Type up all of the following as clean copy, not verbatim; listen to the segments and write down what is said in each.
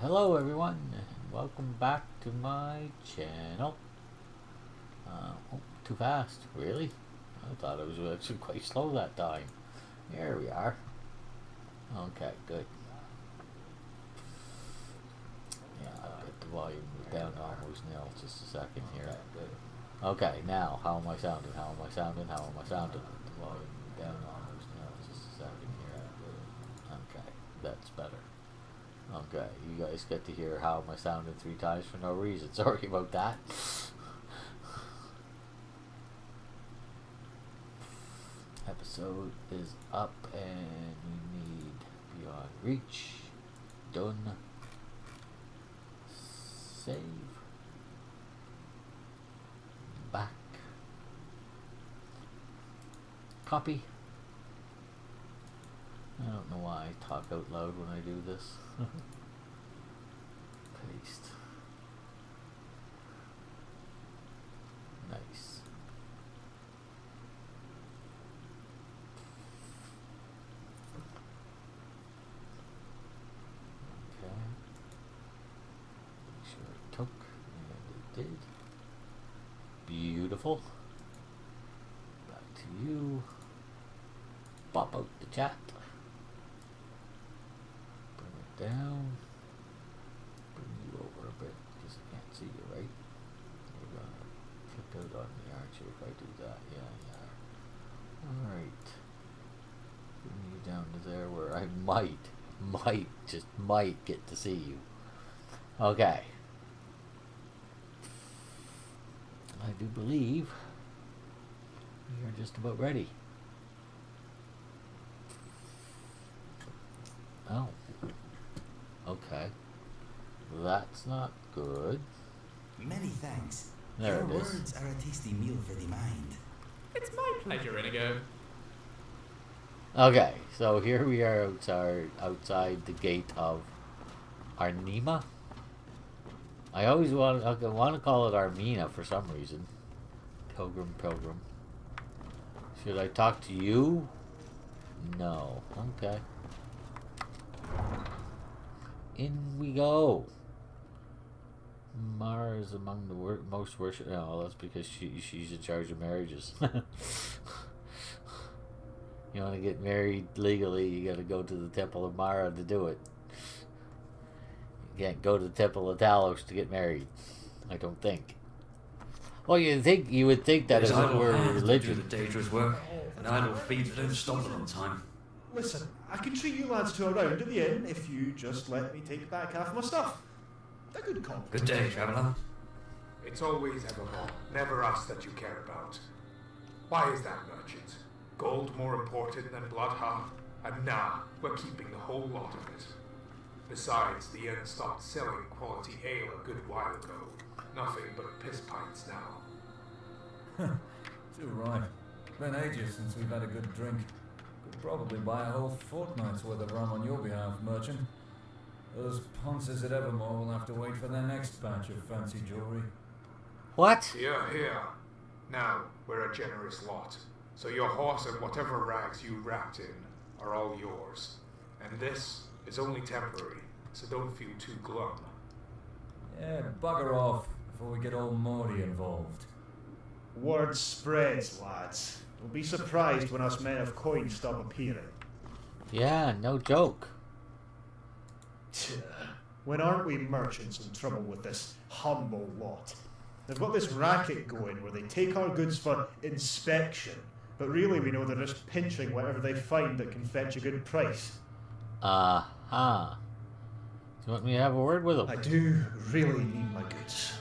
Hello everyone, and welcome back to my channel. Oh, too fast, really? I thought it was actually quite slow that time. Here we are. Okay, good. Yeah, I'll get the volume down to almost nil. Just a second here. Good. Okay, now, how am I sounding? How am I sounding? How am I sounding? The volume down to almost nil. Just a second here. Good. Okay, that's better. Okay, you guys get to hear how am I sounding 3 times for no reason. Sorry about that. Episode is up and we need Beyond Reach. Done. Save. Back. Copy. I don't know why I talk out loud when I do this. Paste. Nice. Okay. Make sure it took, and it did. Beautiful. Back to you. Pop out the chat. Down, bring you over a bit because I can't see you, right? You're gonna flip out on me, aren't you, if I do that? Yeah. Alright. Bring you down to there where I might get to see you. Okay. I do believe we are just about ready. Oh. Okay. That's not good. Many thanks. There Your it is. words are a tasty meal for the mind. It's my pleasure, Inigo. Okay, so here we are outside the gate of Arnima. I always want to call it Armina for some reason. Pilgrim. Should I talk to you? No. Okay. In we go. Mara is among the most worshipped. No, that's because she's in charge of marriages. You want to get married legally, you got to go to the Temple of Mara to do it. You can't go to the Temple of Talos to get married. I don't think. Well, you would think that if it were religion. The dangerous work, and idle feet that don't stop them on time. Listen, I can treat you lads to a round at the inn if you just let me take back half my stuff. A good call. Good day, traveller. It's always evermore, never us that you care about. Why is that, merchant? Gold more important than blood, huh? And nah, we're keeping the whole lot of it. Besides, the inn stopped selling quality ale a good while ago. Nothing but piss pints now. Too right. Been ages since we've had a good drink. Could probably buy a whole fortnight's worth of rum on your behalf, merchant. Those ponces at Evermore will have to wait for their next batch of fancy jewelry. What? Here. Now, we're a generous lot. So your horse and whatever rags you wrapped in are all yours. And this is only temporary, so don't feel too glum. Yeah, bugger off before we get old Morty involved. Word spreads, lads. Don't be surprised when us men of coin stop appearing. Yeah, no joke. When aren't we merchants in trouble with this humble lot? They've got this racket going where they take our goods for inspection, but really we know they're just pinching whatever they find that can fetch a good price. Uh-huh. Do you want me to have a word with them? I do really need my goods.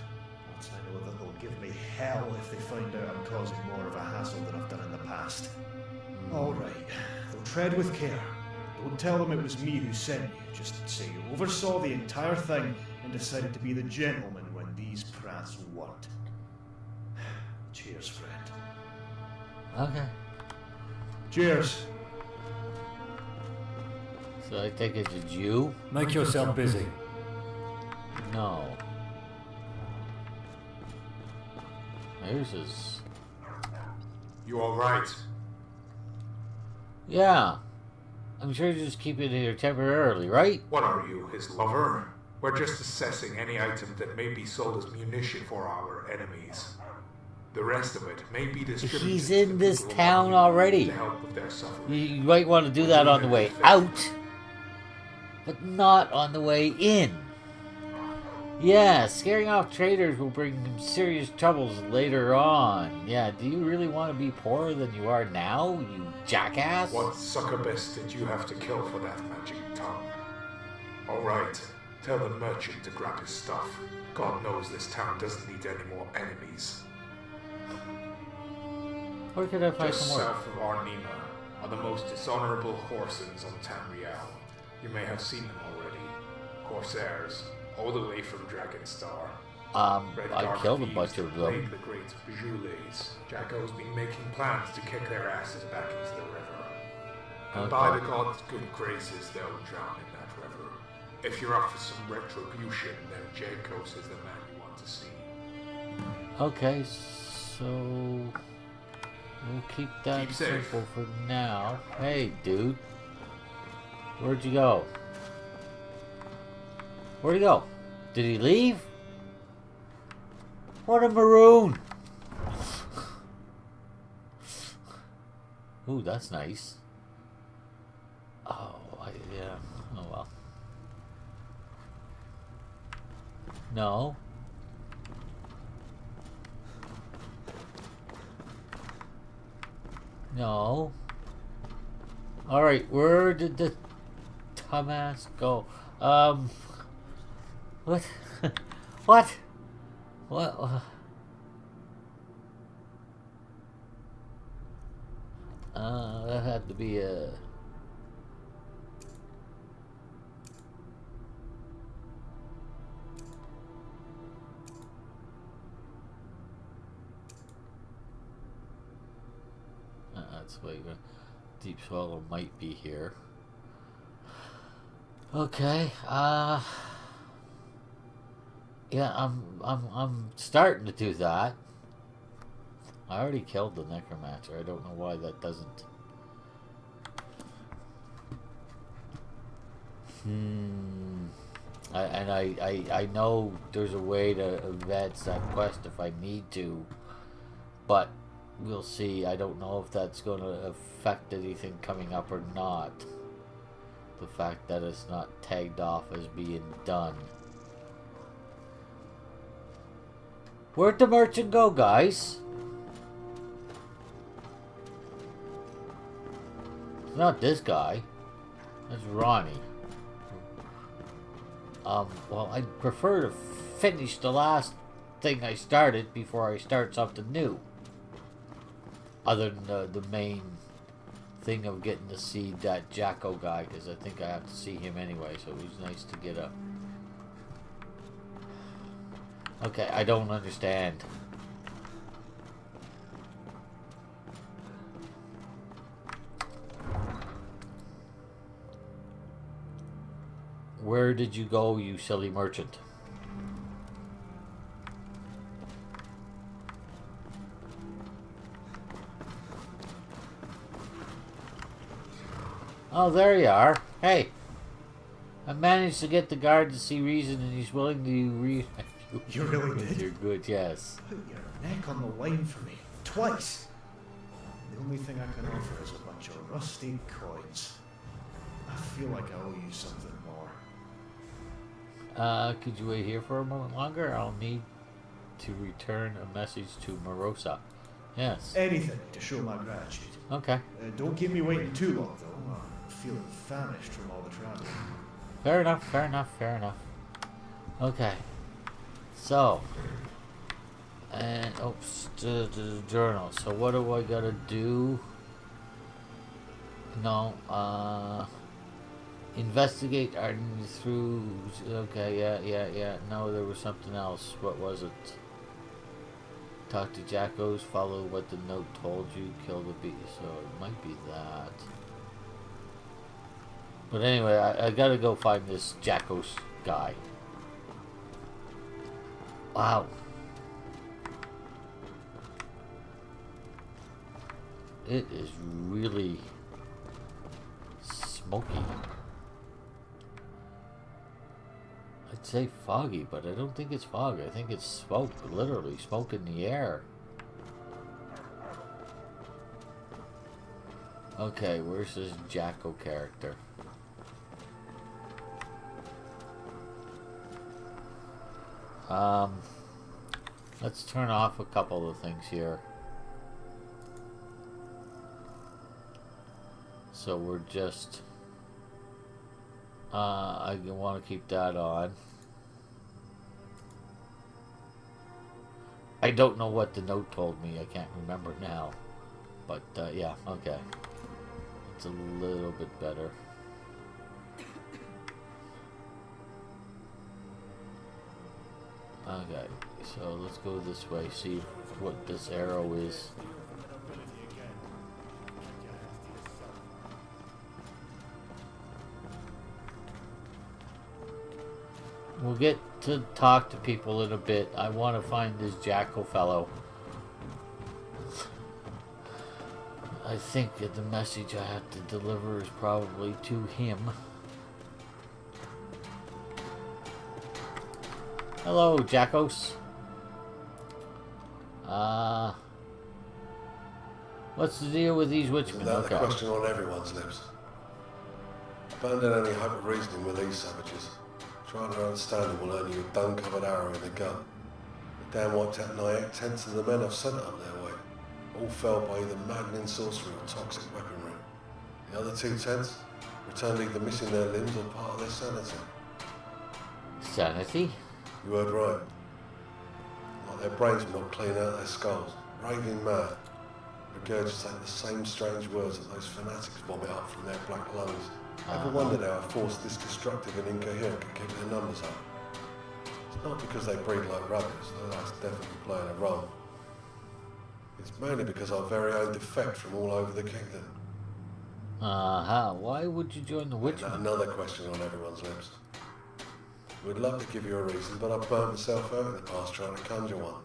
Once I know that they'll give me hell if they find out I'm causing more of a hassle than I've done in the past. Alright, though tread with care. Don't tell them it was me who sent you. Just say you oversaw the entire thing and decided to be the gentleman when these prats weren't. Cheers, friend. Okay. Cheers. So I take it it's you? Make yourself busy. No. Here's his... You alright? Yeah. I'm sure you just keep it here temporarily, right? What are you, his lover? We're just assessing any item that may be sold as munition for our enemies. The rest of it may be distributed. He's to in the this people town who already. to help with their suffering. You might want to do that on the way out, but not on the way in. Yeah, scaring off traders will bring them serious troubles later on. Yeah, do you really want to be poorer than you are now, you jackass? What succubus did you have to kill for that magic tongue? Alright, tell the merchant to grab his stuff. God knows this town doesn't need any more enemies. Where could I find Just some more? south of Arnima are the most dishonorable Horsens on Tamriel. You may have seen them already. Corsairs, all the way from Dragonstar. I killed a bunch of them. The great Jules. Jacko's been making plans to kick their asses back into the river. And by the gods' good graces, they'll drown in that river. If you're up for some retribution, then Jacko's is the man you want to see. Okay, so we'll keep that Keep safe. simple for now. Hey, dude. Where'd you go? Where'd he go? Did he leave? What a maroon! Ooh, that's nice. Oh, yeah. Oh, well. No. No. Alright, where did the dumbass go? What? What? What? That had to be a... That's why Deep Swallow might be here. Okay, yeah, I'm starting to do that. I already killed the necromancer. I don't know why that doesn't. I know there's a way to advance that quest if I need to, but we'll see. I don't know if that's going to affect anything coming up or not. The fact that it's not tagged off as being done. Where'd the merchant go, guys? It's not this guy. That's Ronnie. Well, I'd prefer to finish the last thing I started before I start something new. Other than the main thing of getting to see that Jacko guy, because I think I have to see him anyway, so it was nice to get up. Okay, I don't understand. Where did you go, you silly merchant? Oh, there you are. Hey, I managed to get the guard to see reason, and he's willing to You really did? You're good, yes. Put your neck on the line for me. Twice. The only thing I can offer is a bunch of rusty coins. I feel like I owe you something more. Could you wait here for a moment longer? I'll need to return a message to Morosa. Yes. Anything to show my gratitude. Okay. Don't keep me waiting too long, though. I'm feeling famished from all the travel. Fair enough, fair enough, fair enough. Okay. So. And, oops, the journal. So what do I gotta do? No, investigate Arden through... Okay, yeah. No, there was something else. What was it? Talk to Jackos, follow what the note told you, kill the beast. So it might be that. But anyway, I gotta go find this Jackos guy. Wow. It is really smoky. I'd say foggy, but I don't think it's fog. I think it's smoke, literally smoke in the air. Okay, where's this Jacko character? Let's turn off a couple of things here. So we're just... I want to keep that on. I don't know what the note told me. I can't remember now. But, yeah, okay. It's a little bit better. Okay, so let's go this way, see what this arrow is. We'll get to talk to people in a bit. I want to find this Jackal fellow. I think that the message I have to deliver is probably to him. Hello, Jackos. What's the deal with these witchmen? Isn't that the question on everyone's lips? Abandon any hope of reasoning with these savages. Trying to understand them will earn you a dung-covered arrow in the gut. The dam wiped out nigh 8/10 of the men I've sent up their way. All fell by either maddening sorcery or toxic weaponry. The other 2/10 returned either missing their limbs or part of their sanity. Sanity? You heard right. Like their brains were not clean out of their skulls, raving mad, regurgitate the same strange words that those fanatics vomit up from their black lungs. Ever wondered how a force this destructive and incoherent can keep their numbers up? It's not because they breed like rabbits, though that's definitely playing a role. It's mainly because our very own defect from all over the kingdom. Why would you join the witchmen? Another question on everyone's lips. We'd love to give you a reason, but I've burnt myself out in the past trying to conjure one.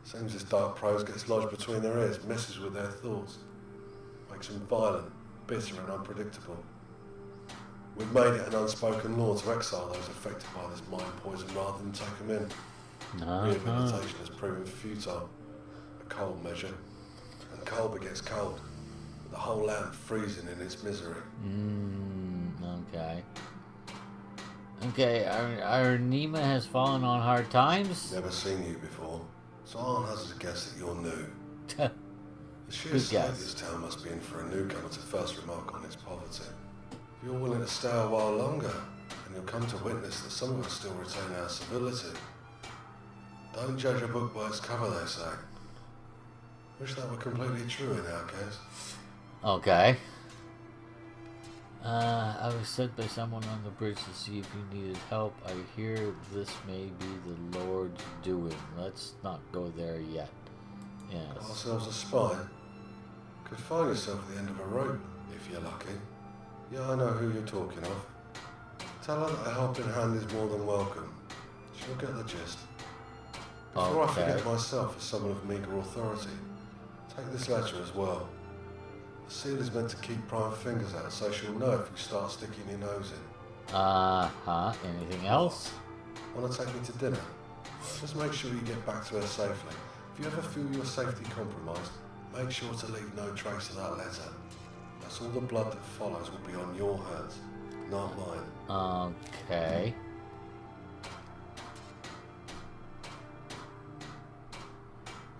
Seems this dark prose gets lodged between their ears, messes with their thoughts, makes them violent, bitter and unpredictable. We've made it an unspoken law to exile those affected by this mind poison rather than take them in. Rehabilitation has proven futile, a cold measure, and cold begets cold, with the whole land freezing in its misery. Okay. Okay, our Nima has fallen on hard times? Never seen you before, so I'll hazard a guess that you're new. The sheer Good state guess. this town must be in for a newcomer to first remark on its poverty. If you're willing to stay a while longer, and you'll come to witness that some of us still retain our civility. Don't judge a book by its cover, they say. Wish that were completely true in our case. Okay. I was sent by someone on the bridge to see if you needed help. I hear this may be the Lord's doing. Let's not go there yet. Got Yes. ourselves a spy. Could find yourself at the end of a rope, if you're lucky. Yeah, I know who you're talking of. Tell her that a helping hand is more than welcome. She'll get the gist. Before I forget myself as someone of meagre authority, take this letter as well. The seal is meant to keep prying fingers out, so she'll know if you start sticking your nose in. Anything else? Want to take me to dinner? Just make sure you get back to her safely. If you ever feel your safety compromised, make sure to leave no trace of that letter. That's all the blood that follows will be on your hands, not mine. Okay.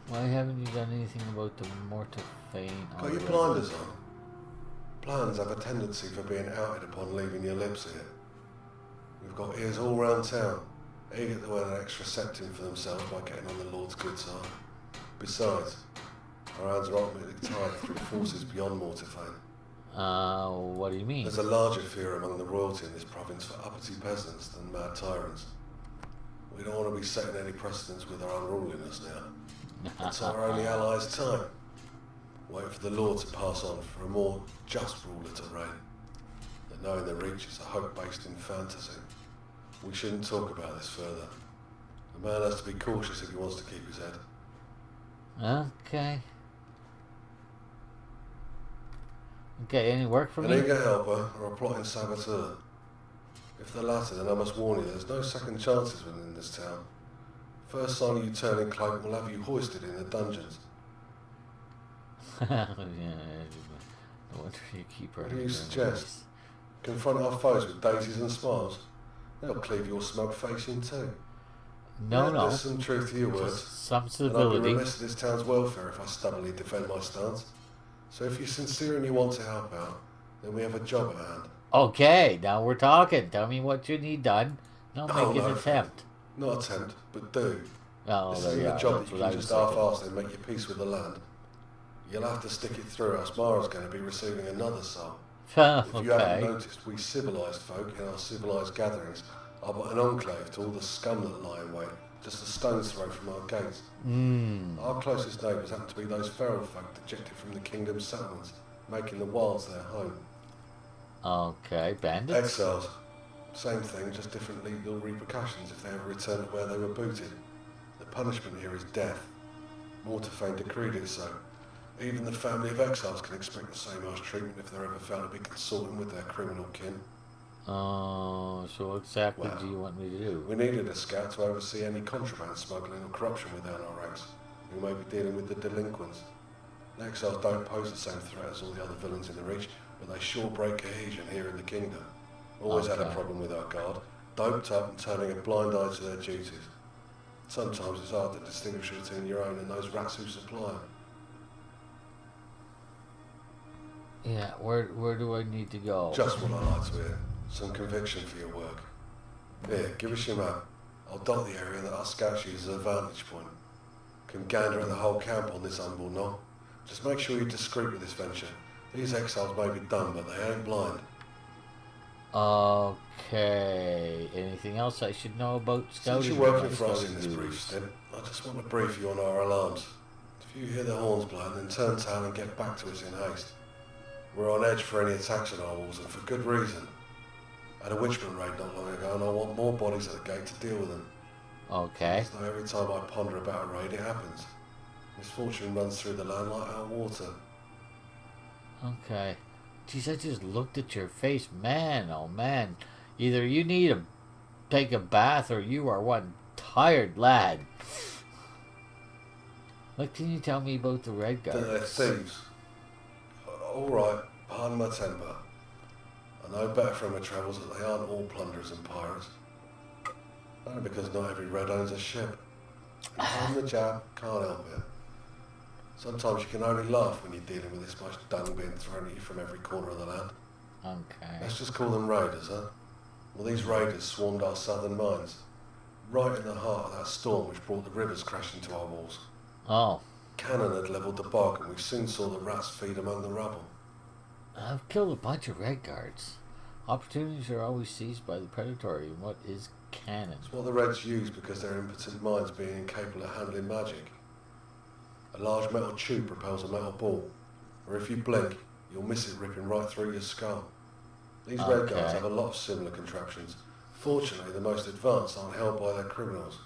Why haven't you done anything about the Mortafane? Got your blinders on? Plans have a tendency for being outed upon leaving your lips here. We've got ears all round town, eager to earn an extra septim for themselves by getting on the Lord's good side. Besides, our hands are ultimately tied through forces beyond Mortafane. What do you mean? There's a larger fear among the royalty in this province for uppity peasants than mad tyrants. We don't want to be setting any precedents with our unruliness now. It's our only ally's time. Wait for the Lord to pass on for a more just ruler to reign. That knowing the reach is a hope based in fantasy. We shouldn't talk about this further. A man has to be cautious if he wants to keep his head. Okay. Okay, any work for An me? eager helper or a plotting saboteur. If the latter, then I must warn you, there's no second chances within this town. First sign of you turning cloak will have you hoisted in the dungeons. Yeah, no wonder you keep her. What do you suggest? Confront our foes with daisies and smiles? They'll cleave your smug face in two. No, no. There's some truth to your Just words. some And I'll be civility. remiss of this town's welfare if I stubbornly defend my stance. So if you're sincere and you want to help out, then we have a job at hand. Okay, now we're talking. Tell me what you need done. No, make Oh, an no, attempt. Not attempt, but do. Oh, This there isn't you a are. job That's that you what I can was just thinking. half-ass and make your peace with the land. You'll have to stick it through, else Mara's going to be receiving another soul. If you haven't Okay. noticed, we civilised folk in our civilised gatherings are but an enclave to all the scum that lie in wait, just a stone's throw from our gates. Our closest neighbours happen to be those feral folk dejected from the kingdom's settlements, making the wilds their home. Okay, bandits. Exiles. Same thing, just different legal repercussions if they ever return to where they were booted. The punishment here is death. Mortafane decreed it so. Even the family of exiles can expect the same harsh treatment if they're ever found to be consorting with their criminal kin. So what exactly Well, do you want me to do? We needed a scout to oversee any contraband smuggling or corruption within our ranks. We may be dealing with the delinquents. The exiles don't pose the same threat as all the other villains in the Reach, but they sure break cohesion here in the kingdom. Always had a Okay. problem with our guard, doped up and turning a blind eye to their duties. Sometimes it's hard to distinguish between your own and those rats who supply them. Yeah, where do I need to go? Just what I like to hear. Some conviction for your work. Here, give us your map. I'll dot the area that our scouts use as a vantage point. Can gander at the whole camp on this humble knoll. Just make sure you're discreet with this venture. These exiles may be dumb, but they ain't blind. Okay. Anything else I should know about scouting? Since you're working or for us in scouting this brief duties? stint, I just want to brief you on our alarms. If you hear the horns blowing, then turn tail and get back to us in haste. We're on edge for any attacks on our walls, and for good reason. I had a witchman raid not long ago, and I want more bodies at the gate to deal with them. Okay. So every time I ponder about a raid, it happens. Misfortune runs through the land like our water. Okay. Geez, I just looked at your face. Man, oh man. Either you need to take a bath or you are one tired lad. What can you tell me about the Red That they're Guards? thieves. Alright, pardon my temper. I know better from my travels that they aren't all plunderers and pirates. Only because not every red owns a ship. On the jab, can't help it. Sometimes you can only laugh when you're dealing with this much dung being thrown at you from every corner of the land. Okay. Let's just call them raiders, huh? Well, these raiders swarmed our southern mines, right in the heart of that storm which brought the rivers crashing to our walls. Oh. Cannon had levelled the bog, and we soon saw the rats feed among the rubble. I've killed a bunch of Red Guards. Opportunities are always seized by the predatory. And what is cannon? It's what the Reds use because their impotent minds being incapable of handling magic. A large metal tube propels a metal ball, or if you blink, you'll miss it ripping right through your skull. These Red Guards Okay. have a lot of similar contraptions. Fortunately, the most advanced aren't held by their criminals,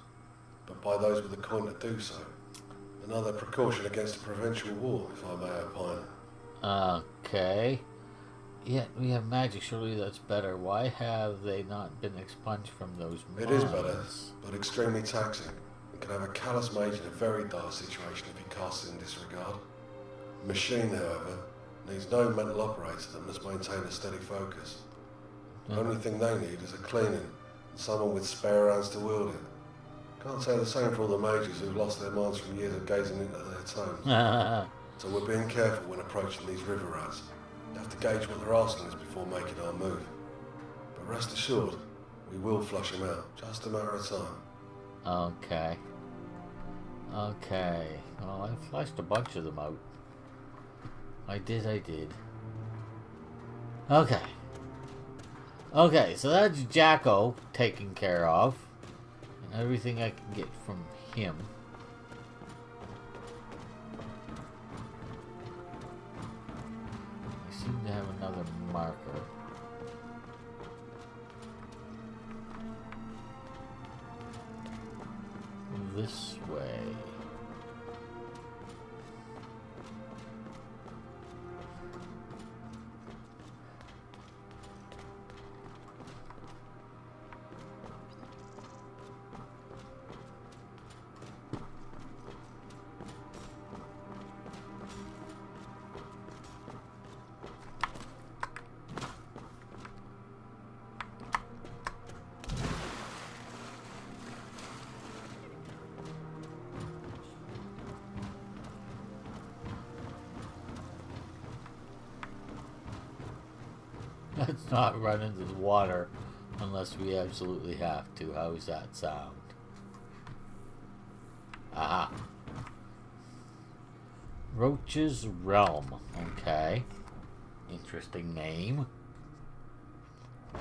but by those with the coin to do so. Another precaution against a provincial war, if I may opine. Okay. Yet we have magic. Surely that's better. Why have they not been expunged from those mines? It is better, but extremely taxing, and can have a callous mage in a very dire situation if he casts it in disregard. The machine, however, needs no mental operator that must maintain a steady focus. The only thing they need is a cleaning, and someone with spare hands to wield it. Can't say the same for all the mages who've lost their minds from years of gazing into their tomes. So we're being careful when approaching these river rats. We have to gauge what they're asking us before making our move. But rest assured, we will flush them out, just a matter of time. Okay. Okay. Well, I flushed a bunch of them out. I did. Okay. Okay, so that's Jacko taken care of. And everything I can get from him. I seem to have another marker. This way. Let's not run into the water unless we absolutely have to. How's that sound? Aha. Roach's Realm. Okay. Interesting name.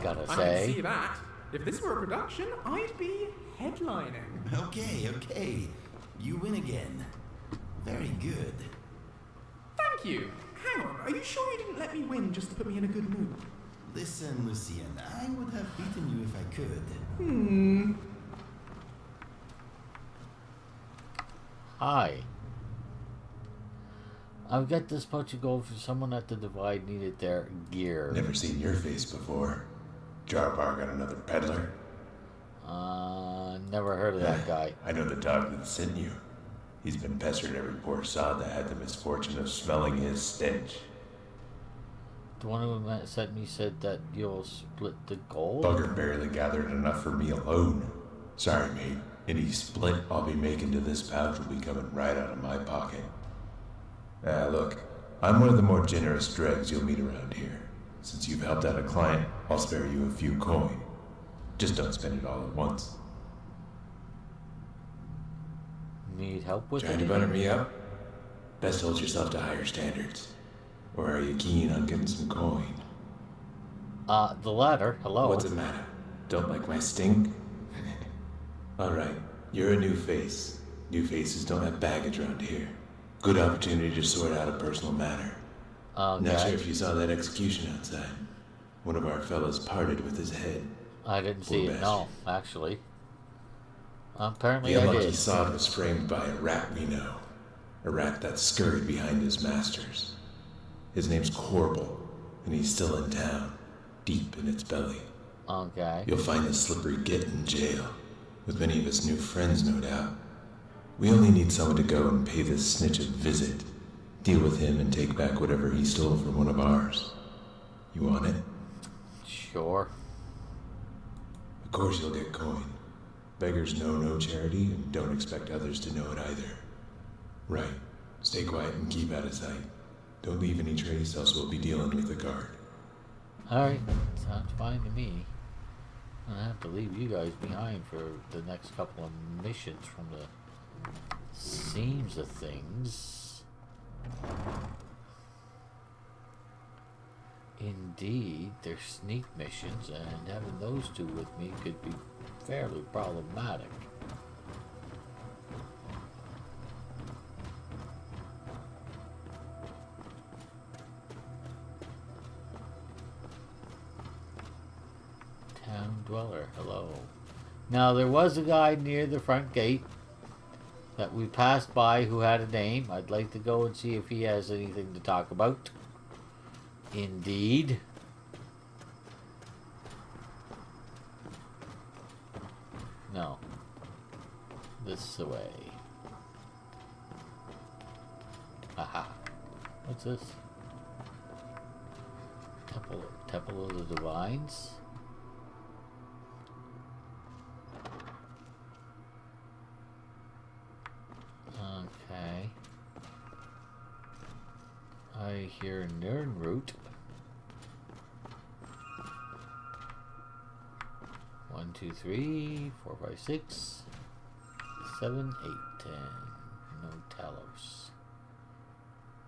Gotta I say. can see that. If this were a production, I'd be headlining. Okay. You win again. Very good. Thank you. Hang on, are you sure you didn't let me win just to put me in a good mood? Listen, Lucian, I would have beaten you if I could. Hi. I've got this bunch of gold for someone at the Divide needed their gear. Never seen your face before. Jarbar got another peddler? Never heard of that guy. I know the dog that sent you. He's been pestering every poor sod that had the misfortune of smelling his stench. The one who sent me said that you'll split the gold? Bugger barely gathered enough for me alone. Sorry, mate. Any split I'll be making to this pouch will be coming right out of my pocket. Look, I'm one of the more generous dregs you'll meet around here. Since you've helped out a client, I'll spare you a few coin. Just don't spend it all at once. Need help with Trying to butter me up? Best hold yourself to higher standards. Or are you keen on getting some coin? The latter. Hello. What's the matter? Don't like my stink? Alright, you're a new face. New faces don't have baggage around here. Good opportunity to sort out a personal matter. Okay. Not sure if you saw that execution outside. One of our fellows parted with his head. I didn't Poor see it, no, bastard. actually. Apparently The I unlucky did. sod was framed by a rat we know. A rat that scurried behind his masters. His name's Corbel, and he's still in town, deep in its belly. Okay. You'll find the slippery git in jail, with many of his new friends, no doubt. We only need someone to go and pay this snitch a visit, deal with him and take back whatever he stole from one of ours. You want it? Sure. Of course you'll get coin. Beggars know no charity and don't expect others to know it either. Right. Stay quiet and keep out of sight. Don't leave any trace, else we'll be dealing with the guard. Alright, sounds fine to me. I'm gonna have to leave you guys behind for the next couple of missions from the seams of things. Indeed, they're sneak missions, and having those two with me could be fairly problematic. Town dweller, hello. Now, there was a guy near the front gate that we passed by who had a name. I'd like to go and see if he has anything to talk about. Indeed. No. This way. Aha. What's this? Temple of the Divines? Okay. I hear Nirnroot. 1, 2, 3, 4, 5, 6, 7, 8, 10. No Talos.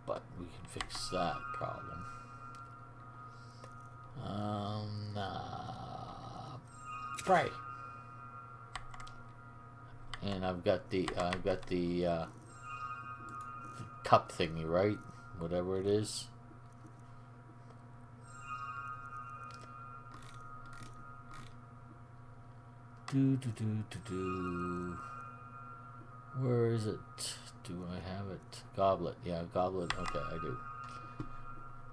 But we can fix that problem. Pray. And I've got the cup thingy, right? Whatever it is. Where is it? Do I have it? Goblet. Yeah, goblet. Okay, I do.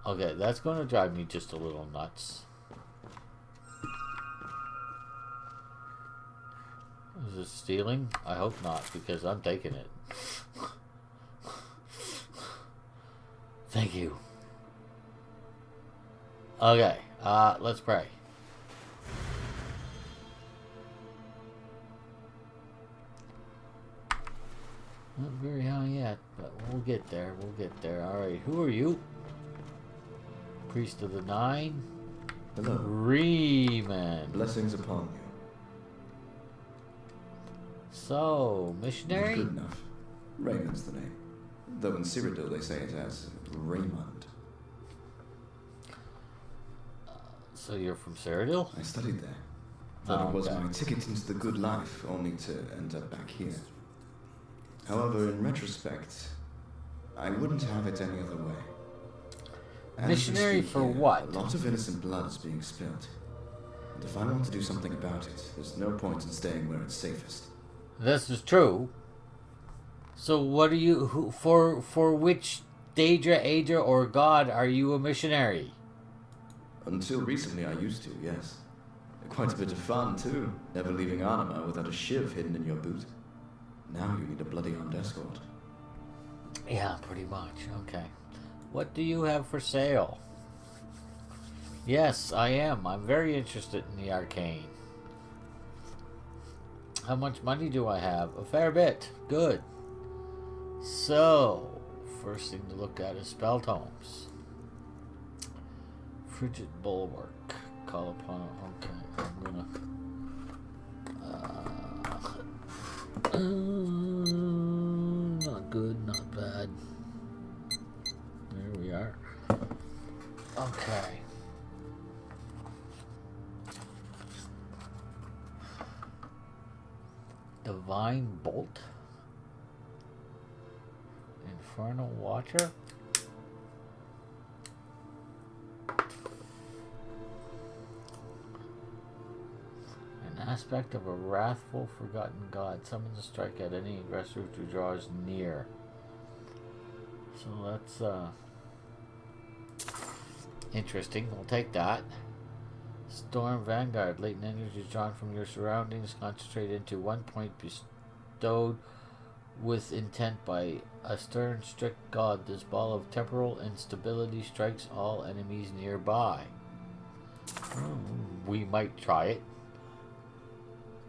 Okay, that's going to drive me just a little nuts. Is it stealing? I hope not, because I'm taking it. Thank you. Okay, let's pray. Not very high yet, but we'll get there. We'll get there. Alright, who are you? Priest of the Nine. Hello. Riemann. Blessings upon you. So, missionary? Good enough. Raymond's the name. Though in Cyrodiil they say it as Raymond. So you're from Cyrodiil? I studied there. Thought it was okay. my ticket into the good life, only to end up back here. However, in retrospect, I wouldn't have it any other way. As we Missionary speak for here, what? A lot of innocent blood is being spilled. And if I want to do something about it, there's no point in staying where it's safest. This is true. So what are you, for which Daedra, Aedra, or god are you a missionary? Until recently I used to, yes. Quite a bit of fun, too. Never leaving Anima without a shiv hidden in your boot. Now you need a bloody armed escort. Yeah, pretty much. Okay. What do you have for sale? Yes, I am. I'm very interested in the arcane. How much money do I have? A fair bit. Good. So, first thing to look at is spell tomes. Frigid Bulwark. Call upon. Okay, I'm gonna. Not good, not bad. There we are. Okay. Divine Bolt. Infernal Watcher. An aspect of a wrathful, forgotten god. Summons a strike at any aggressor who draws near. So that's interesting. We'll take that. Storm Vanguard. Latent energy drawn from your surroundings. Concentrate into 1 point bestowed with intent by a stern, strict god. This ball of temporal instability strikes all enemies nearby. We might try it.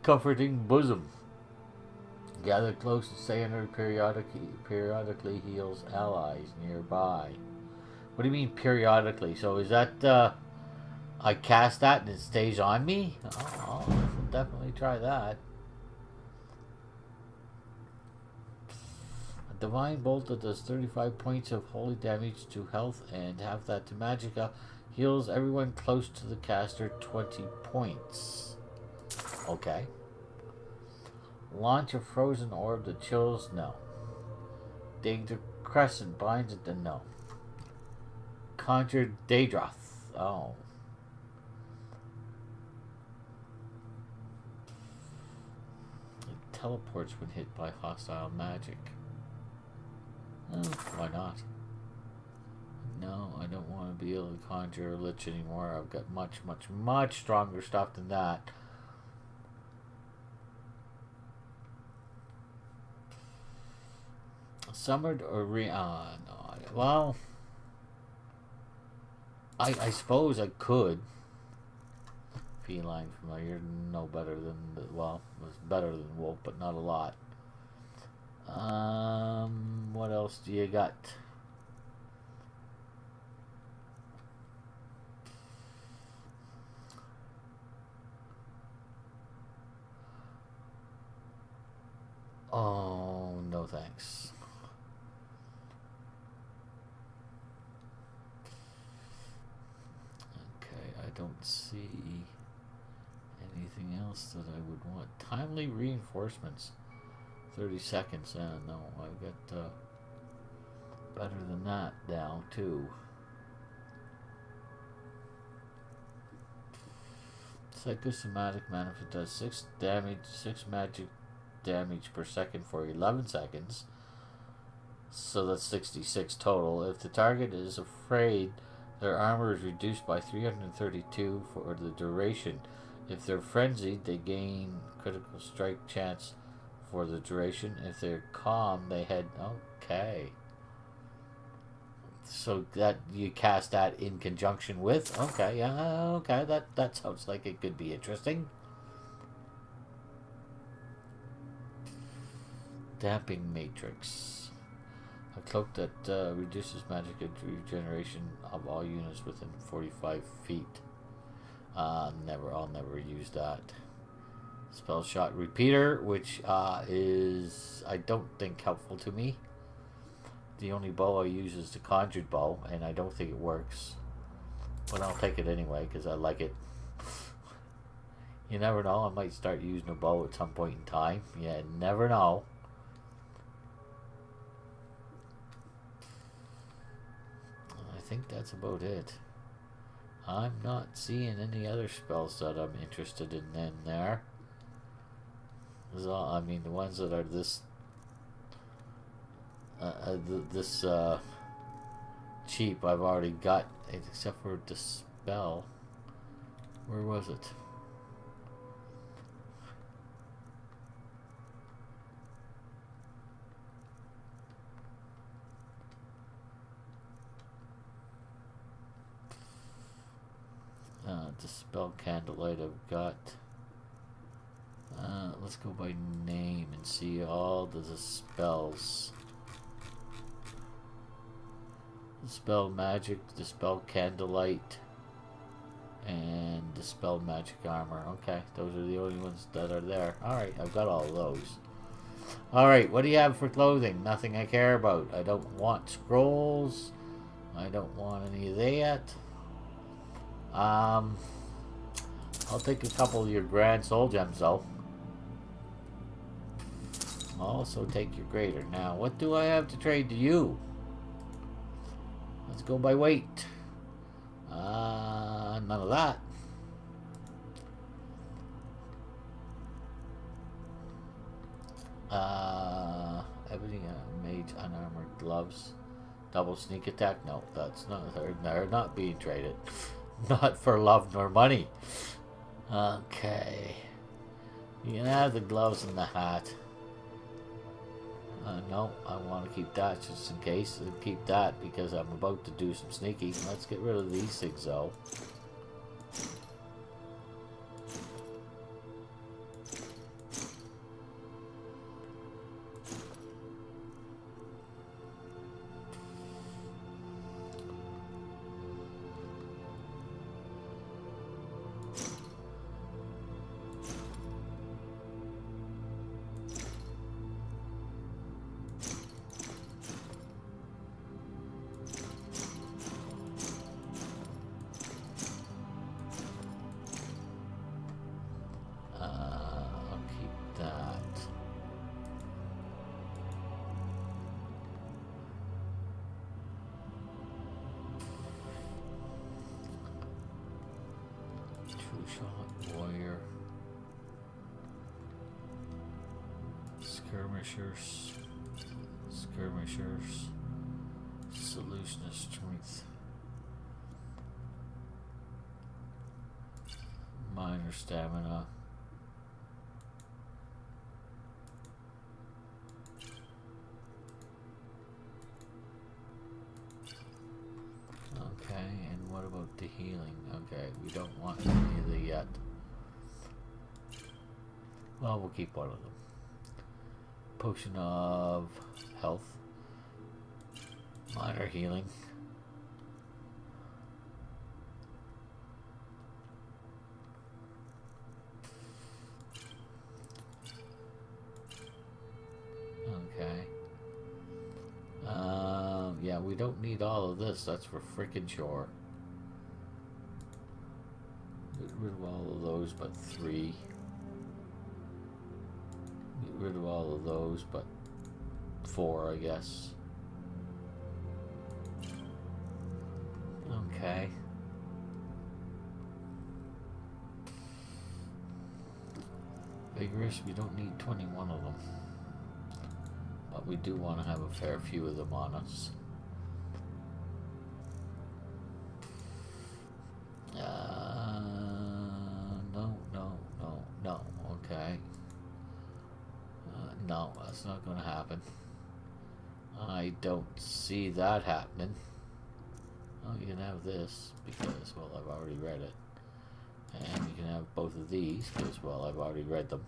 Comforting Bosom. Gather close and stay under periodically heals allies nearby. What do you mean periodically? So is that I cast that and it stays on me? Oh, I'll definitely try that. A Divine Bolt that does 35 points of holy damage to health and half that to magicka. Heals everyone close to the caster 20 points. Okay. Launch a frozen orb that chills? No. Dig the crescent binds it? Then no. Conjure Daedroth? Oh. It teleports when hit by hostile magic. Why not? No, I don't want to be able to conjure a lich anymore. I've got much stronger stuff than that. Summoned or no. Well, I suppose I could. Feline familiar, no better than it's better than wolf, but not a lot. What else do you got? Oh, no thanks. Okay, I don't see anything else that I would want. Timely reinforcements. 30 seconds. No, I've got better than that now, too. Psychosomatic Manifest does 6 damage, 6 magic damage per second for 11 seconds. So that's 66 total. If the target is afraid, their armor is reduced by 332 for the duration. If they're frenzied, they gain critical strike chance for the duration. If they're calm, they head... Okay. So that you cast that in conjunction with... Okay, yeah, okay. That sounds like it could be interesting. Damping Matrix. A cloak that reduces magic regeneration of all units within 45 feet. I'll never use that. Spell shot repeater, which is, I don't think, helpful to me. The only bow I use is the conjured bow, and I don't think it works. But I'll take it anyway, because I like it. You never know, I might start using a bow at some point in time. Yeah, never know. I think that's about it. I'm not seeing any other spells that I'm interested in there. I mean, the ones that are this cheap, I've already got, except for Dispel. Where was it? Dispel Candlelight I've got. Let's go by name and see all the spells. Dispel Magic, Dispel Candlelight, and Dispel Magic Armor. Okay, those are the only ones that are there. Alright, I've got all of those. Alright, what do you have for clothing? Nothing I care about. I don't want scrolls. I don't want any of that. I'll take a couple of your Grand Soul Gems, though. I'll also take your Greater. Now, what do I have to trade to you? Let's go by weight. None of that. Ebony Mage Unarmored Gloves. Double Sneak Attack? No, that's not. They're not being traded. Not for love nor money. Okay. You can have the gloves and the hat. No, I want to keep that just in case. Keep that because I'm about to do some sneaking. Let's get rid of these things though. Warrior, skirmishers, solution of strength, minor stamina, okay, and what about the healing? Okay, we don't want any of the yet. Well, we'll keep one of them. Potion of health. Minor healing. Okay. Yeah, we don't need all of this. That's for frickin' sure. Get rid of all of those but 3. Get rid of all of those but 4, I guess. Okay. Vigorous, we don't need 21 of them. But we do want to have a fair few of them on us. No. Okay. No, that's not going to happen. I don't see that happening. Oh, you can have this because, well, I've already read it. And you can have both of these because, well, I've already read them.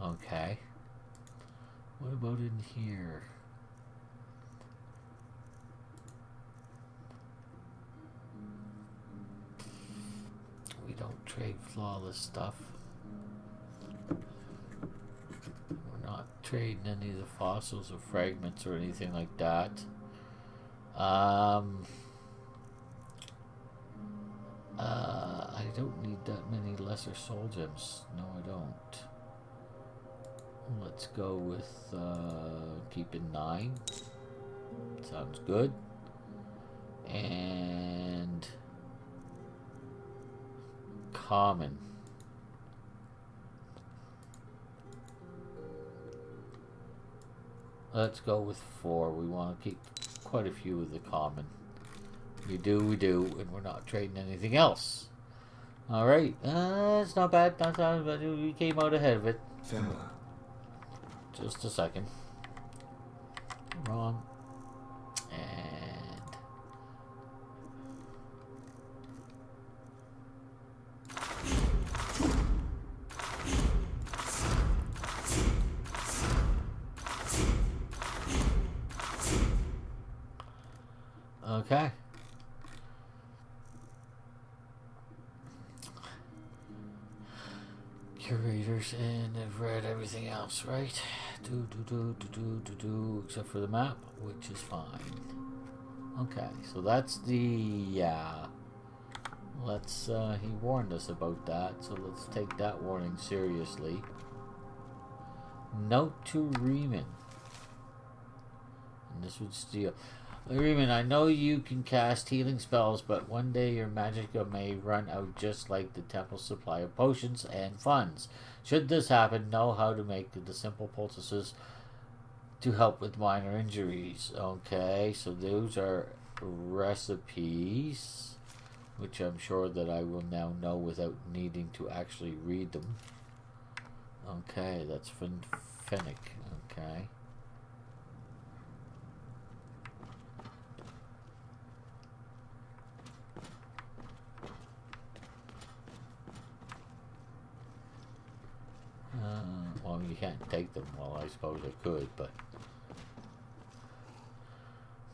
Okay. What about in here? don't trade flawless stuff. We're not trading any of the fossils or fragments or anything like that. I don't need that many lesser soul gems. No, I don't. Let's go with keeping 9. Sounds good. And common. Let's go with 4. We want to keep quite a few of the common. We do, and we're not trading anything else. Alright, it's not bad, not bad, but we came out ahead of it. Farewell. Just a second. Wrong. And... okay. Curators, and I've read everything else, right? Except for the map, which is fine. Okay, so that's the, yeah. Let's, he warned us about that, so let's take that warning seriously. Note to Riemann. And this would steal. Riemann, I know you can cast healing spells, but one day your magicka may run out just like the temple's supply of potions and funds. Should this happen, know how to make the simple poultices to help with minor injuries. Okay, so those are recipes, which I'm sure that I will now know without needing to actually read them. Okay, that's Fennec. Okay. Well, you can't take them. Well, I suppose I could, but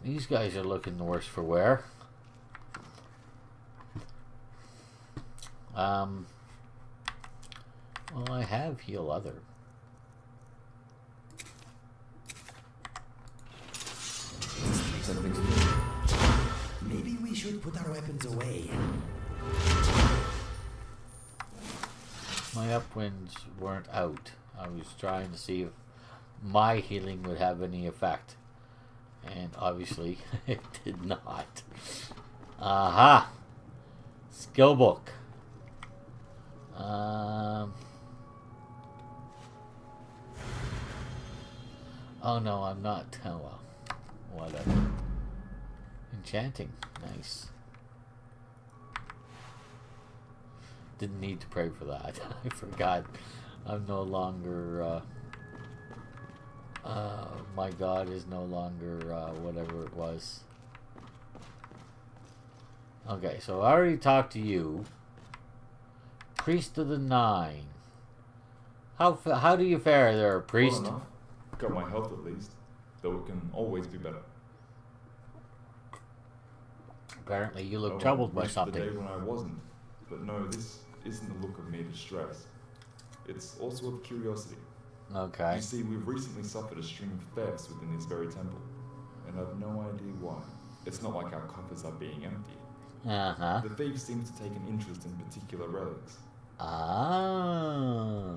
these guys are looking the worse for wear. Well, I have heal other. Maybe we should put our weapons away. My upwinds weren't out. I was trying to see if my healing would have any effect. And obviously, it did not. Aha! Skill book. Oh no, I'm not. Oh well. Whatever. Enchanting. Nice. Didn't need to pray for that. I forgot. I'm no longer, my god is no longer, whatever it was. Okay, so I already talked to you. Priest of the Nine. How do you fare there, priest? Well enough. Got my health at least, though it can always be better. Apparently you look troubled by something. The day when I wasn't, but no, this isn't the look of mere distress. It's also of curiosity. Okay. You see, we've recently suffered a string of thefts within this very temple, and I've no idea why. It's not like our coffers are being empty. Uh-huh. The thieves seem to take an interest in particular relics. Ah.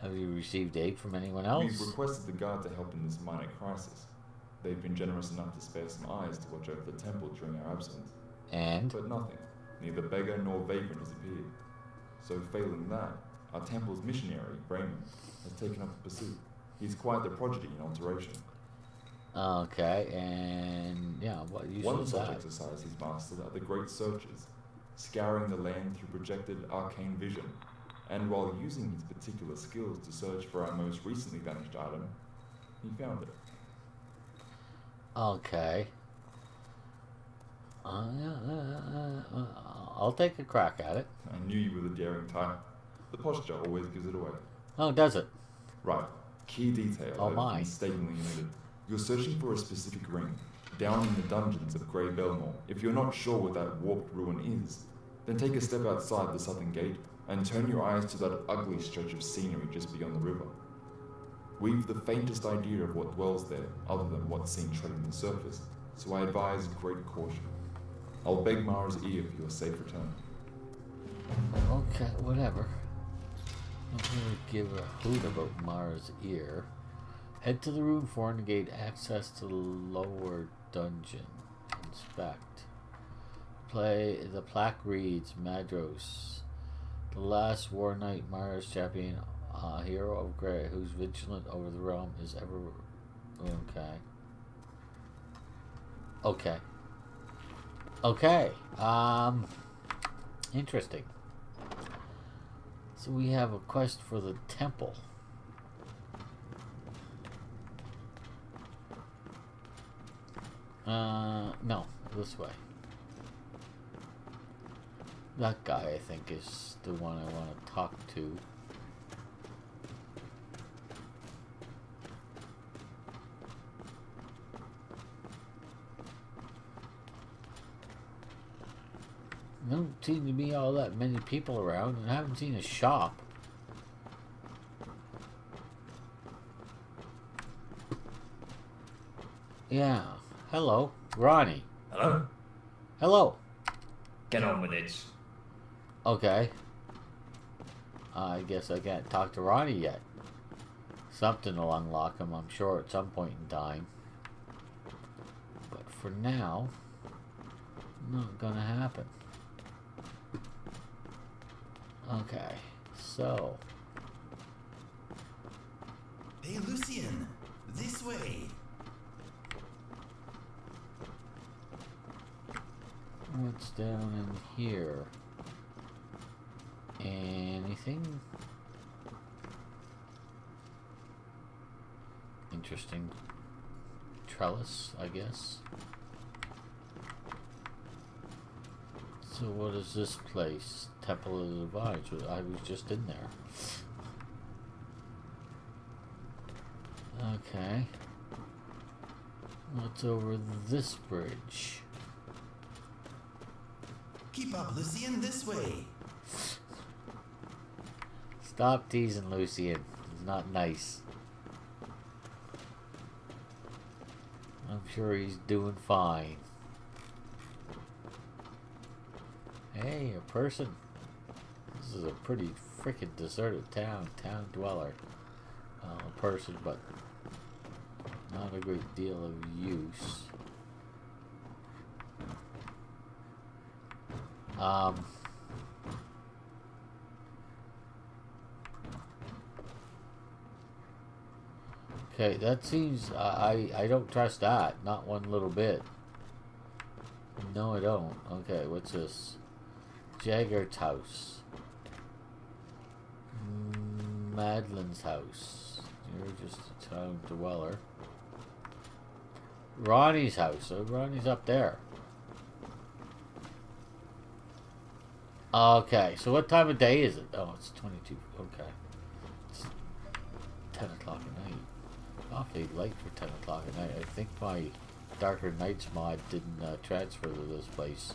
Have you received aid from anyone else? We've requested the guard to help in this minor crisis. They've been generous enough to spare some eyes to watch over the temple during our absence. And? But nothing. Neither beggar nor vagrant has appeared. So failing that, our temple's missionary, Raymond, has taken up the pursuit. He's quite the prodigy in alteration. Okay, and yeah, what use One is such that? exercise he's mastered are the Great Searches, scouring the land through projected arcane vision, and while using his particular skills to search for our most recently vanished item, he found it. Okay. I'll take a crack at it. I knew you were the daring type. The posture always gives it away. Oh, does it? Right. Key detail Oh that my. mistakenly omitted. You're searching for a specific ring, down in the dungeons of Grey Belmore. If you're not sure what that warped ruin is, then take a step outside the southern gate and turn your eyes to that ugly stretch of scenery just beyond the river. We've the faintest idea of what dwells there, other than what's seen treading the surface, so I advise great caution. I'll beg Mara's ear for your safe return. Okay, whatever. I'm gonna give a hoot about Mara's ear. Head to the room for negate access to the lower dungeon. Inspect. Play the plaque reads Madros, the last war knight, Mara's champion, hero of Grey, who's vigilant over the realm is ever. Okay. Okay. Okay. Interesting. So we have a quest for the temple. No, this way. That guy, I think, is the one I want to talk to. There don't seem to be all that many people around, and I haven't seen a shop. Yeah. Hello. Ronnie. Hello? Hello. Get on with it. Okay. I guess I can't talk to Ronnie yet. Something will unlock him, I'm sure, at some point in time. But for now, not gonna happen. Okay, so... Hey, Lucien, this way. What's down in here? Anything? Interesting. Trellis, I guess. So what is this place? Temple of the Divine. I was just in there. Okay. What's over this bridge? Keep up, Lucien, this way. Stop teasing Lucien. He's not nice. I'm sure he's doing fine. Hey, a person. This is a pretty frickin' deserted town. Town dweller. A person, but not a great deal of use. Okay, that seems... I don't trust that. Not one little bit. No, I don't. Okay, what's this? Jagger's house. Madeline's house. You're just a town dweller. Ronnie's house. So Ronnie's up there. Okay, so what time of day is it? Oh, it's 22. Okay. It's 10 o'clock at night. Awfully late for 10 o'clock at night. I think my Darker Nights mod didn't transfer to this place.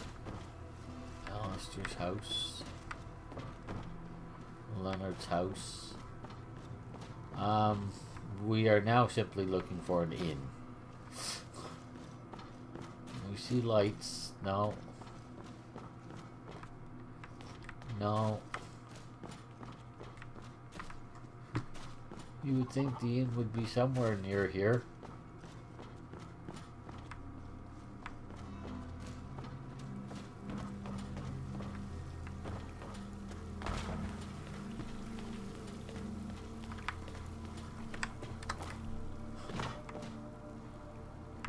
Alistair's house. Leonard's house. We are now simply looking for an inn. We see lights. No. No. You would think the inn would be somewhere near here.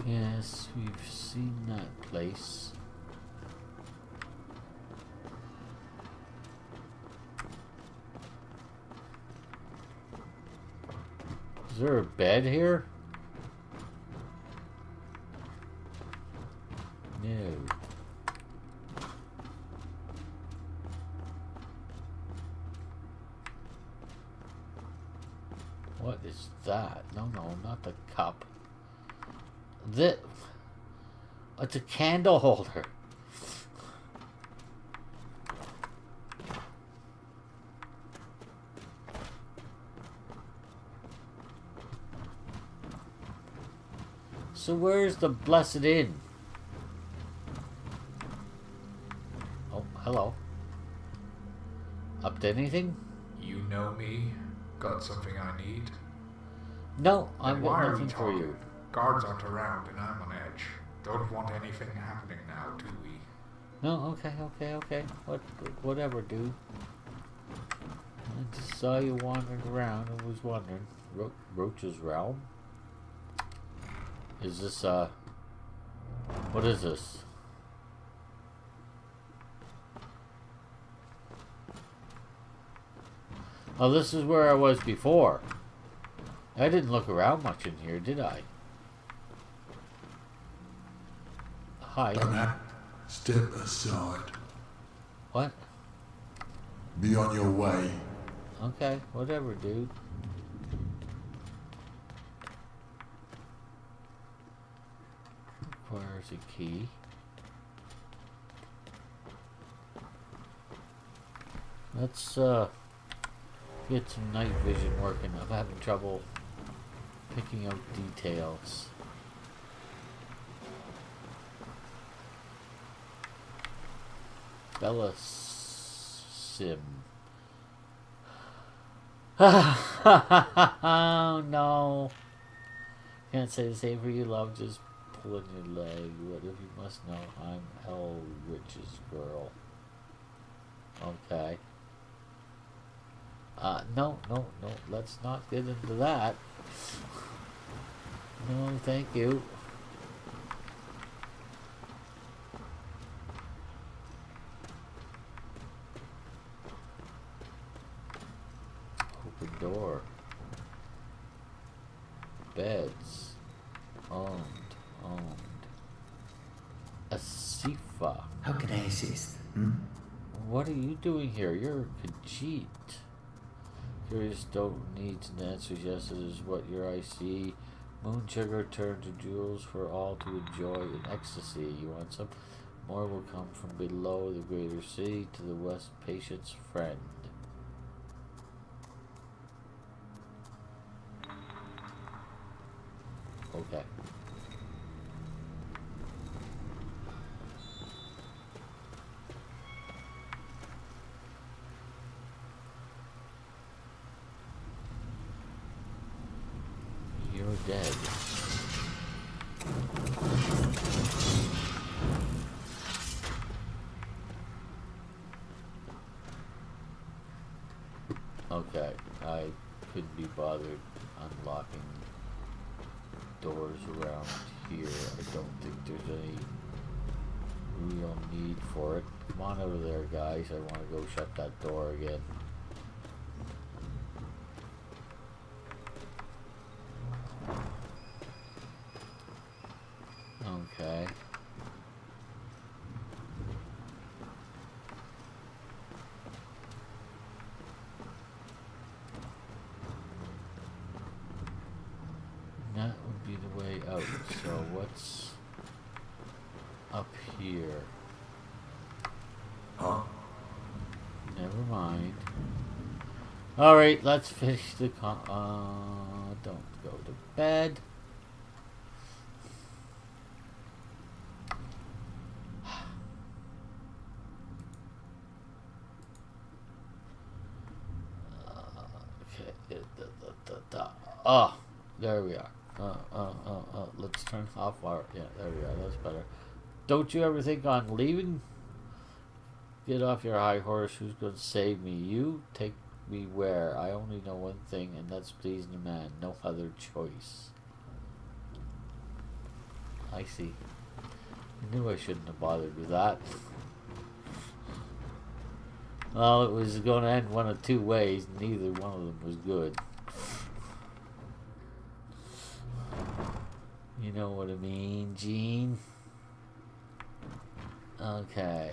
Yes, we've seen that place. Is there a bed here? No. What is that? No, not the cup. It's a candle holder. So where's the blessed inn? Oh, hello. Up to anything? You know me? Got something I need? No, Then I've why got are we nothing for talking? you. Guards aren't around and I'm on edge. Don't want anything happening now, do we? No, okay. Whatever, dude. I just saw you wandering around and was wondering. Roach's Realm? Is this, what is this? Oh, this is where I was before. I didn't look around much in here, did I? Hi. Step aside. What? Be on your way. Okay, whatever, dude. Requires a key. Let's get some night vision working. I'm having trouble picking out details. Bella Sim. Oh no. Can't say the same for you, love. Just pulling your leg. What if you must know I'm Elrich's girl? Okay. No. Let's not get into that. No, thank you. Open door. Beds. Owned. Asifa. How can I assist? What are you doing here? You're a Khajiit. Curious don't need an answer. Yes, it is what your eyes see. Moon sugar turned to jewels for all to enjoy in ecstasy. You want some? More will come from below the greater city to the west. Patience, friend. Okay. You're dead. Okay, I couldn't be bothered unlocking doors around here. I don't think there's any real need for it. Come on over there, guys. I want to go shut that door again. Okay. That would be the way out. So what's up here? Huh? Never mind. Alright, let's finish the don't go to bed. Okay. Oh, there we are. Let's turn off our... Yeah, there we are. That's better. Don't you ever think on leaving? Get off your high horse. Who's going to save me? You? Take me where? I only know one thing, and that's pleasing a man. No other choice. I see. I knew I shouldn't have bothered with that. Well, it was going to end one of two ways. Neither one of them was good. You know what I mean, Gene? Okay.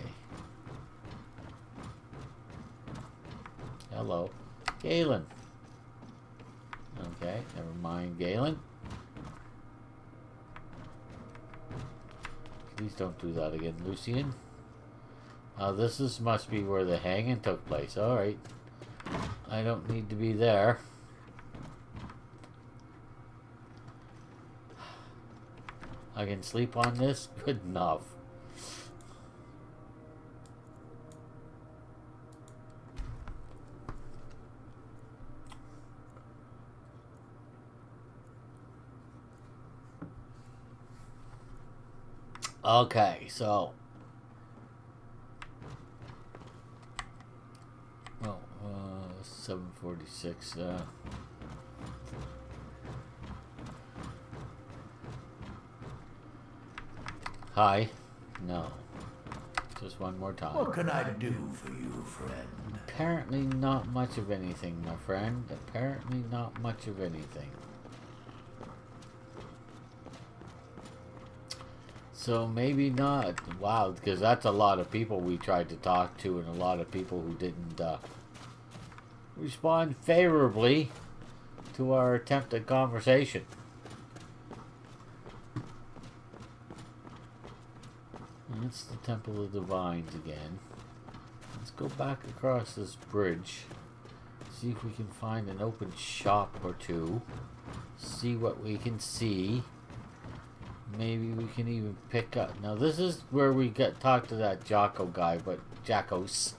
Hello. Galen. Okay, never mind, Galen. At Please don't do that again, Lucian. This must be where the hanging took place. Alright. I don't need to be there. I can sleep on this? Good enough. Okay, so... well, 746, Hi. No. Just one more time. What can I do for you, friend? Apparently not much of anything, my friend. Apparently not much of anything. So maybe not. Wow, because that's a lot of people we tried to talk to and a lot of people who didn't respond favorably to our attempt at conversation. And it's the Temple of Divines again. Let's go back across this bridge. See if we can find an open shop or two. See what we can see. Maybe we can even pick up. Now this is where we talked to that Jocko guy, but Jackos.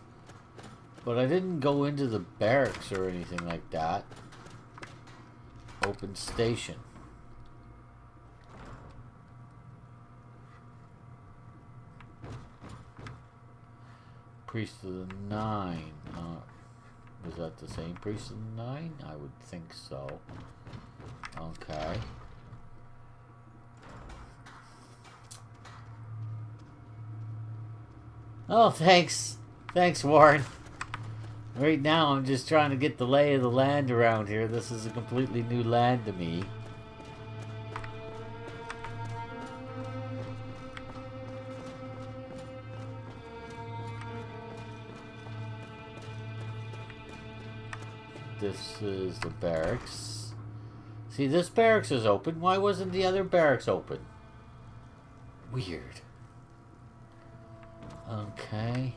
But I didn't go into the barracks or anything like that. Open station. Priest of the Nine. Was that the same Priest of the Nine? I would think so. Okay. Oh, thanks. Thanks, Warren. Right now, I'm just trying to get the lay of the land around here. This is a completely new land to me. This is the barracks. See, this barracks is open. Why wasn't the other barracks open? Weird. Okay.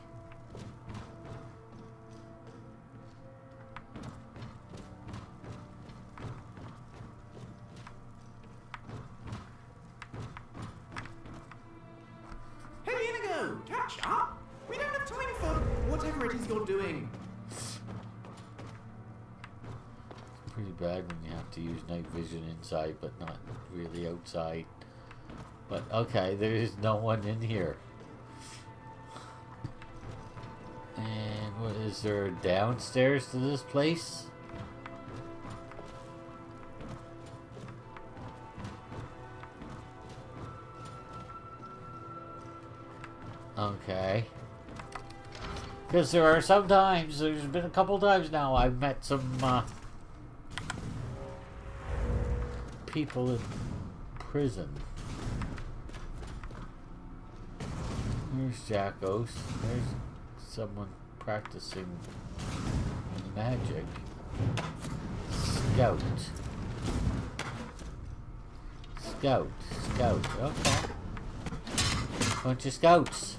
Hey, Inigo! Catch up! We don't have time for whatever it is you're doing. It's pretty bad when you have to use night vision inside, but not really outside. But okay, there is no one in here. And what is there downstairs to this place? Okay. Because there are sometimes, there's been a couple times now, I've met some people in prison. There's Jackos. There's someone practicing magic. Scout. Scout. Okay. Bunch of scouts.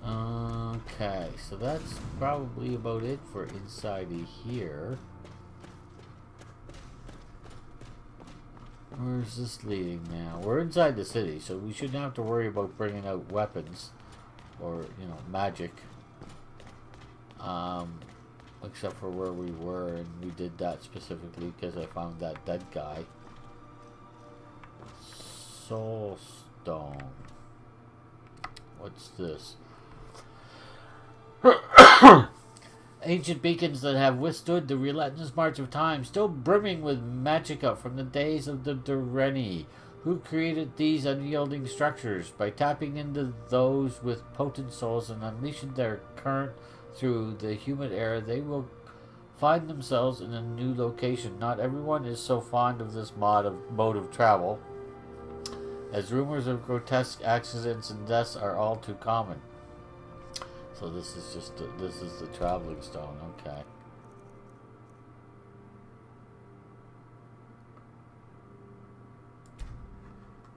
Okay, so that's probably about it for inside of here. Where's this leading now? We're inside the city, so we shouldn't have to worry about bringing out weapons. Or, you know, magic. Except for where we were, and we did that specifically because I found that dead guy. Soulstone. What's this? Ancient beacons that have withstood the relentless march of time, still brimming with magicka from the days of the Dureni. Who created these unyielding structures? By tapping into those with potent souls and unleashing their current through the human era, they will find themselves in a new location. Not everyone is so fond of this mode of travel, as rumors of grotesque accidents and deaths are all too common. So this is just this is the traveling stone. Okay.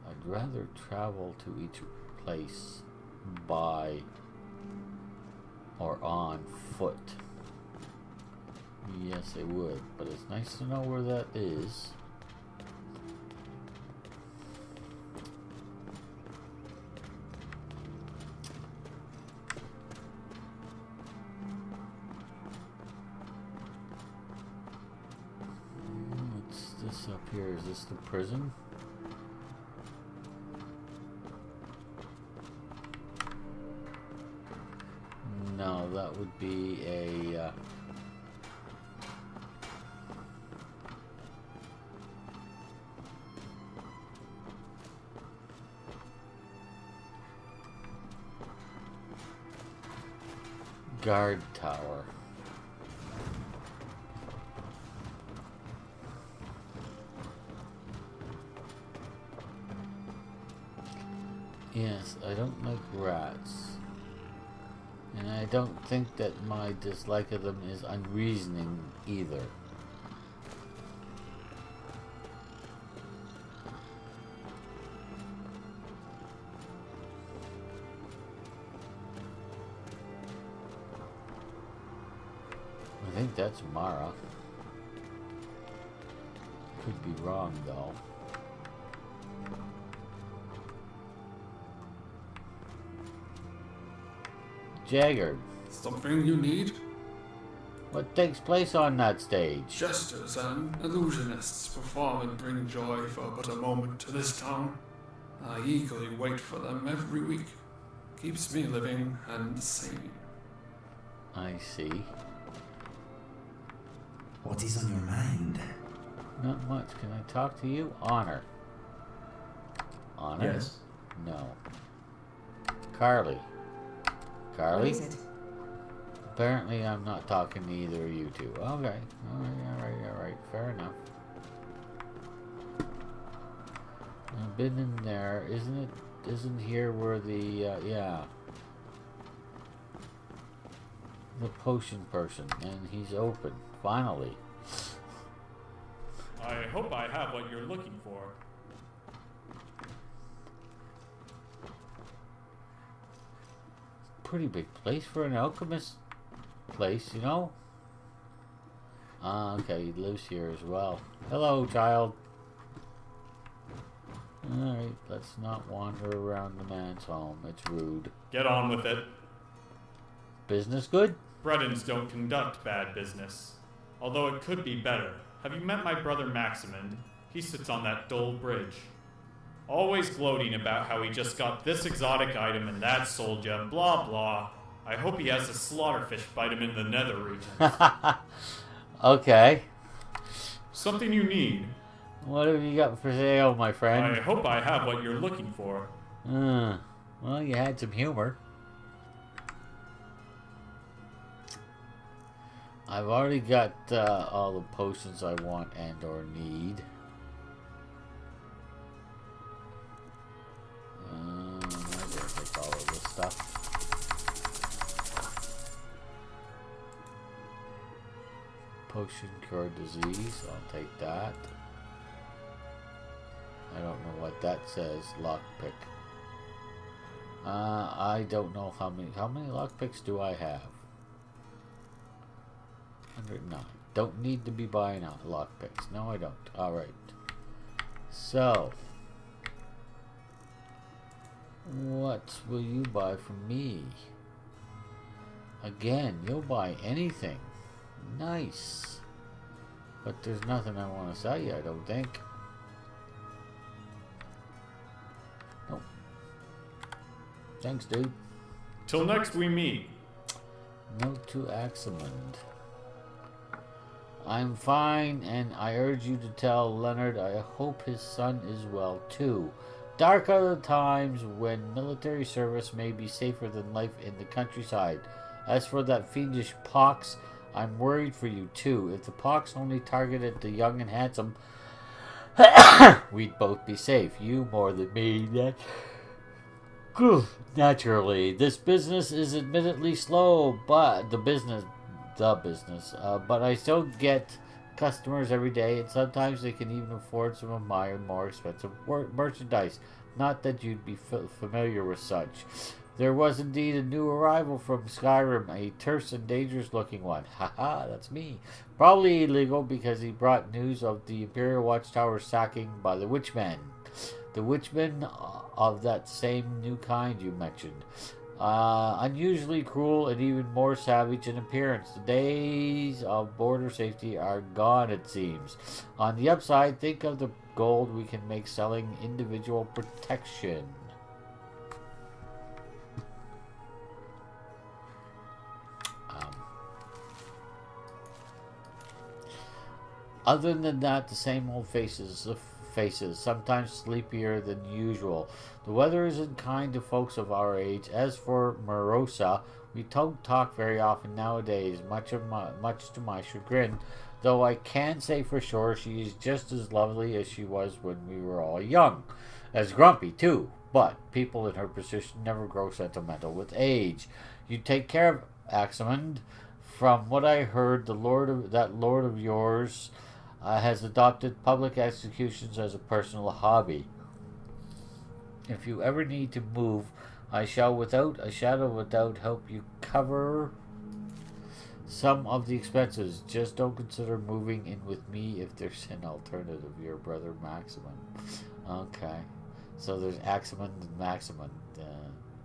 I would rather travel to each place by or on foot. Yes, I would, but it's nice to know where that is. What's this up here? Is this the prison? No, that would be a guard tower. Yes, I don't like rats. And I don't think that my dislike of them is unreasoning either. I think that's Mara. Could be wrong though. Jagger. Something you need? What takes place on that stage? Jesters and illusionists perform and bring joy for but a moment to this town. I eagerly wait for them every week. Keeps me living and sane. I see. What is on your mind? Not much. Can I talk to you? Honor. Honor? Yes. No. Carly. Carly? What is it? Apparently I'm not talking to either of you two. Okay. Alright. Fair enough. I've been in there. Isn't here where the, yeah. The potion person. And he's open. Finally. I hope I have what you're looking for. Pretty big place for an alchemist place, you know? Ah, okay, he lives here as well. Hello, child. Alright, let's not wander around the man's home. It's rude. Get on with it. Business good? Bredens don't conduct bad business. Although it could be better. Have you met my brother Maximund? He sits on that dull bridge. Always gloating about how he just got this exotic item and that sold ya, blah blah. I hope he has a slaughterfish bite him in the nether regions. Okay. Something you need. What have you got for sale, my friend? I hope I have what you're looking for. Well, you had some humor. I've already got all the potions I want and or need. I better take all of this stuff. Potion cure disease. I'll take that. I don't know what that says. Lockpick. I don't know how many lockpicks do I have? 109. Don't need to be buying out lockpicks. No, I don't. Alright. So, what will you buy from me? Again, you'll buy anything. Nice. But there's nothing I want to sell you, I don't think. Nope. Thanks, dude. Till next we meet. Note to Axamund. I'm fine, and I urge you to tell Leonard I hope his son is well too. Dark are the times when military service may be safer than life in the countryside. As for that fiendish pox, I'm worried for you too. If the pox only targeted the young and handsome, we'd both be safe. You more than me. Naturally, this business is admittedly slow, but but I still get customers every day, and sometimes they can even afford some of my more expensive merchandise. Not that you'd be familiar with such. There was indeed a new arrival from Skyrim, a terse and dangerous-looking one. Haha, that's me. Probably illegal because he brought news of the Imperial Watchtower sacking by the Witchmen. The Witchmen of that same new kind you mentioned. Unusually cruel and even more savage in appearance. The days of border safety are gone, it seems. On the upside, think of the gold we can make selling individual protection. Other than that, the same old faces, sometimes sleepier than usual. The weather isn't kind to folks of our age. As for Morosa, we don't talk very often nowadays, much to my chagrin, though I can say for sure she is just as lovely as she was when we were all young. As grumpy, too, but people in her position never grow sentimental with age. You take care of Axamund. From what I heard, that lord of yours has adopted public executions as a personal hobby. If you ever need to move, I shall without a shadow of a doubt help you cover some of the expenses. Just don't consider moving in with me if there's an alternative. Your brother Maximum. Okay. So there's Axamund and Maximum.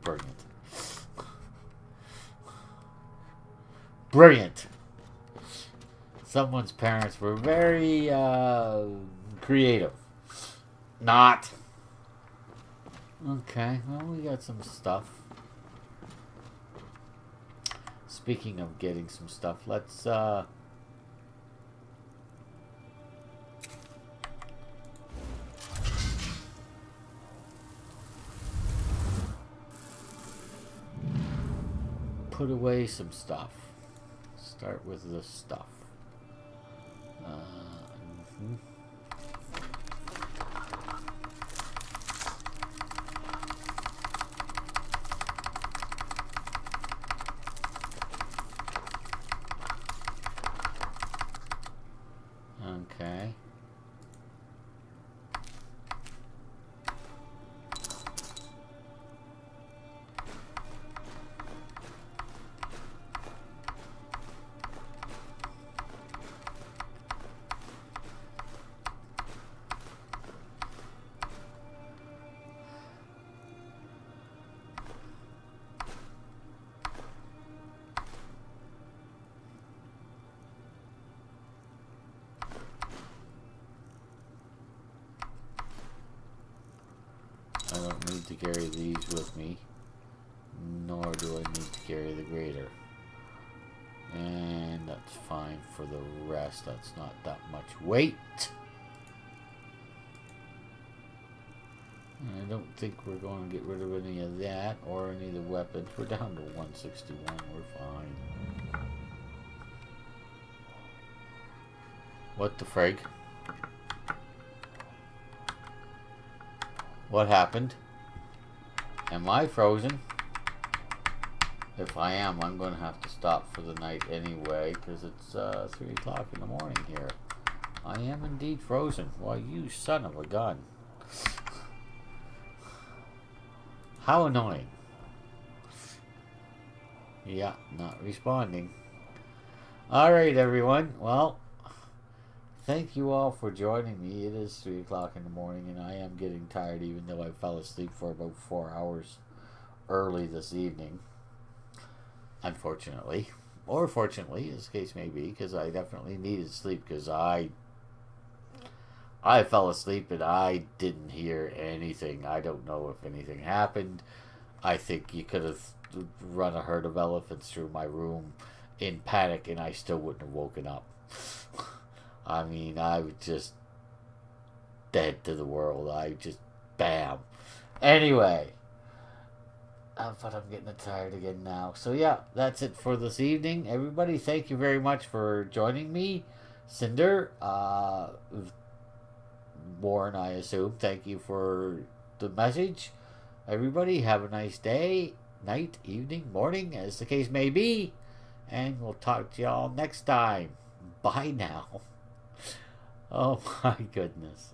Brilliant. Brilliant. Someone's parents were very creative. Not. Okay, well, we got some stuff. Speaking of getting some stuff, let's put away some stuff. Start with this stuff. Okay. I don't need to carry these with me, nor do I need to carry the grater. And that's fine for the rest. That's not that much weight. I don't think we're going to get rid of any of that or any of the weapons. We're down to 161. We're fine. What the frig? What happened? Am I frozen? If I am, I'm going to have to stop for the night anyway, because it's 3 o'clock in the morning here. I am indeed frozen. Why, you son of a gun. How annoying. Yeah, not responding. Alright, everyone. Well, thank you all for joining me. It is 3 o'clock in the morning, and I am getting tired, even though I fell asleep for about 4 hours early this evening. Unfortunately. Or fortunately, as the case may be, because I definitely needed sleep, because I fell asleep and I didn't hear anything. I don't know if anything happened. I think you could have run a herd of elephants through my room in panic, and I still wouldn't have woken up. I mean, I was just dead to the world. I just, bam. Anyway. But I'm getting tired again now. So yeah, that's it for this evening. Everybody, thank you very much for joining me. Cinder, Warren, I assume, thank you for the message. Everybody, have a nice day, night, evening, morning, as the case may be. And we'll talk to y'all next time. Bye now. Oh my goodness.